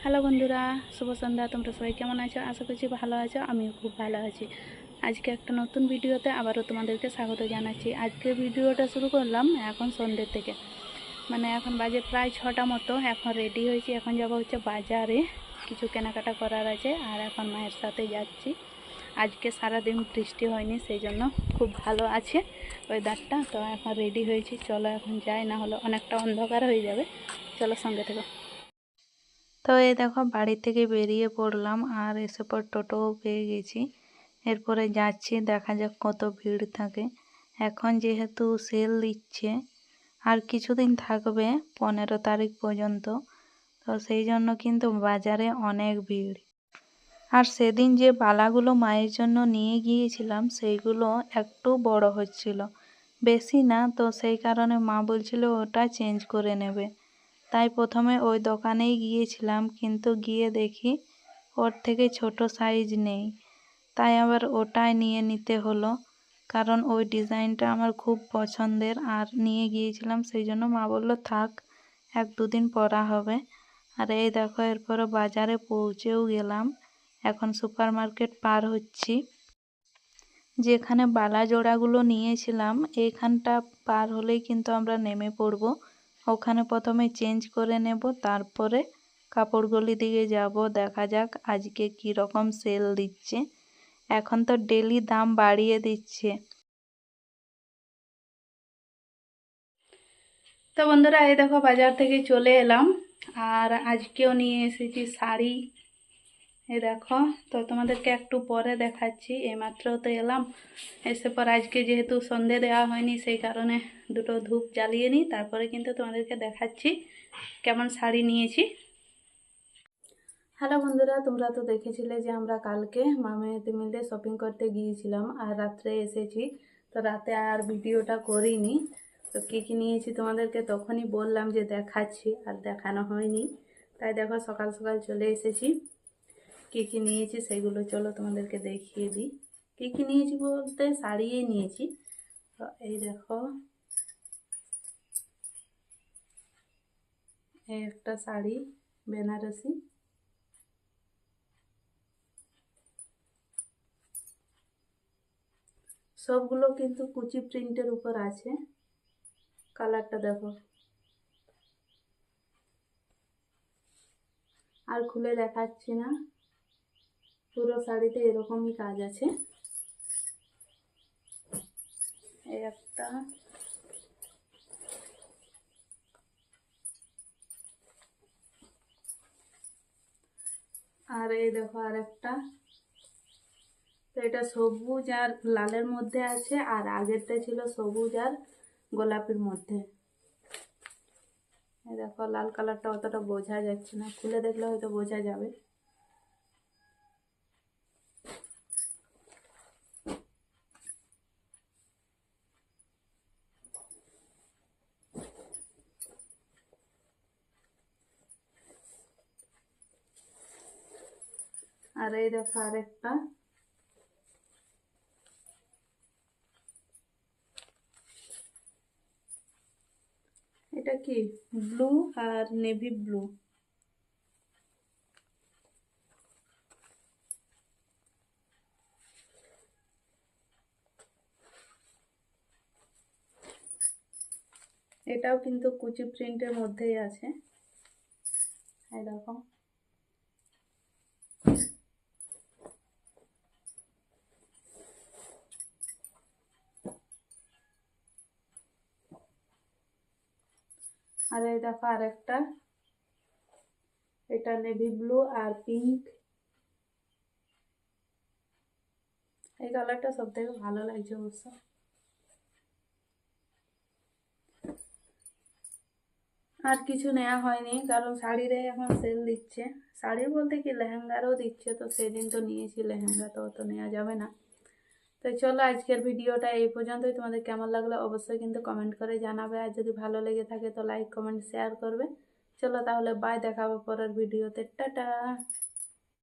Hello বন্ধুরা, শুভ সন্ধ্যা। তোমরা সবাই কেমন আছো? আশা করছি ভালো আছো। আমিও খুব ভালো আছি। আজকে একটা নতুন ভিডিওতে আবারও তোমাদেরকে স্বাগত জানাচ্ছি। আজকে ভিডিওটা শুরু করলাম এখন সন্ধ্যের থেকে, মানে এখন বাজে প্রায় 6টা মতো। এখন রেডি হয়েছি, এখন যাবো হচ্ছে বাজারে, কিছু কেনাকাটা করার আছে। আর এখন মায়ের সাথে যাচ্ছি। আজকে সারাদিন বৃষ্টি হয়নি, সেই জন্য খুব ভালো আছে ওয়েদারটা। তো এখন রেডি হয়েছি, চলো এখন যাই, না হলে অনেকটা অন্ধকার হয়ে যাবে। চলো সঙ্গে থেকো। তো এই দেখো বাড়ি থেকে বেরিয়ে পড়লাম, আর এসে পর টোটোও পেয়ে গেছি। এরপরে যাচ্ছি, দেখা যাক কত ভিড় থাকে। এখন যেহেতু সেল দিচ্ছে আর কিছুদিন থাকবে 15 তারিখ পর্যন্ত, তো সেই জন্য কিন্তু বাজারে অনেক ভিড়। আর সেদিন যে বালাগুলো মায়ের জন্য নিয়ে গিয়েছিলাম সেইগুলো একটু বড় হচ্ছিল, বেশি না। তো সেই কারণে মা বলছিল ওটা চেঞ্জ করে নেবে। তাই প্রথমে ওই দোকানেই গিয়েছিলাম, কিন্তু গিয়ে দেখি ওর থেকে ছোট সাইজ নেই। তাই আবার ওটাই নিয়ে নিতে হলো, কারণ ওই ডিজাইনটা আমার খুব পছন্দের আর নিয়ে গিয়েছিলাম। সেই জন্য মা বলল থাক, 1-2 দিন পরা হবে। আর এই দেখো এরপরে বাজারে পৌঁছেও গেলাম। এখন সুপার মার্কেট পার হচ্ছি। যেখানে বালা জোড়াগুলো নিয়েছিলাম এইখানটা পার হলেই কিন্তু আমরা নেমে পড়ব। ওখানে প্রথমে চেঞ্জ করে নেব, তারপরে কাপড়গুলি দিকে যাব। দেখা যাক আজকে কি রকম সেল দিচ্ছে। এখন তো ডেলি দাম বাড়িয়ে দিচ্ছে। তো বন্ধুরা, এই দেখো বাজার থেকে চলে এলাম, আর আজকেও নিয়ে এসেছি শাড়ি। এই দেখো, তো তোমাদেরকে একটু পরে দেখাচ্ছি। এইমাত্র তো এলাম, এসে পর আজকে যেহেতু সন্ধে দেওয়া হয়নি, সেই কারণে দুটো ধূপ জ্বালিয়ে নিই, তারপরে কিন্তু তোমাদেরকে দেখাচ্ছি কেমন শাড়ি নিয়েছি। হ্যালো বন্ধুরা, তোমরা তো দেখেছিলে যে আমরা কালকে মামেতে মিলে শপিং করতে গিয়েছিলাম আর রাত্রে এসেছি। তো রাতে আর ভিডিওটা করিনি। তো কী কী নিয়েছি তোমাদেরকে তখনই বললাম যে দেখাচ্ছি, আর দেখানো হয়নি। তাই দেখো সকাল সকাল চলে এসেছি। কী কী নিয়েছি সেগুলো চলো তোমাদেরকে দেখিয়ে দিই। কী কী নিয়েছি বলতে শাড়িই নিয়েছি। তো এই দেখো, এই একটা শাড়ি বেনারসি। সবগুলো কিন্তু কুচি প্রিন্টের উপর আছে। কালারটা দেখো, আর খুলে দেখাচ্ছি না, পুরো শাড়িতে এরকমই কাজ আছে। এই একটা, আর এই দেখো আর একটা। তো এটা সবুজ আর লালের মধ্যে আছে, আর আগেরটা ছিল সবুজ আর গোলাপির মধ্যে। এই দেখো লাল কালারটা অতটা বোঝা যাচ্ছে না, খুলে দেখলে হয়তো বোঝা যাবে। আর এই দেখো আরেকটা। এটা কি ব্লু আর নেভি ব্লু। এটাও কিন্তু কুচি প্রিন্টের মধ্যেই আছে। এই দেখো, আর এই দেখো আরেকটা। এটা নেভি ব্লু আর পিঙ্ক। এই কালারটা সব থেকে ভালো লাগছে অবশ্য। আর কিছু নেওয়া হয়নি, কারণ শাড়িরে এখন সেল দিচ্ছে। শাড়ি বলতে কি লেহেঙ্গারও দিচ্ছে, তো সেদিন তো নিয়েছি লেহেঙ্গা, তো অত নেওয়া যাবে না। তো চলো আজকের ভিডিওটা এই পর্যন্তই। তোমাদের কেমন লাগলো অবশ্যই কিন্তু কমেন্ট করে জানাবে, আর যদি ভালো লেগে থাকে তো লাইক কমেন্ট শেয়ার করবে। চলো তাহলে বাই, দেখা হবে পরের ভিডিওতে। টাটা।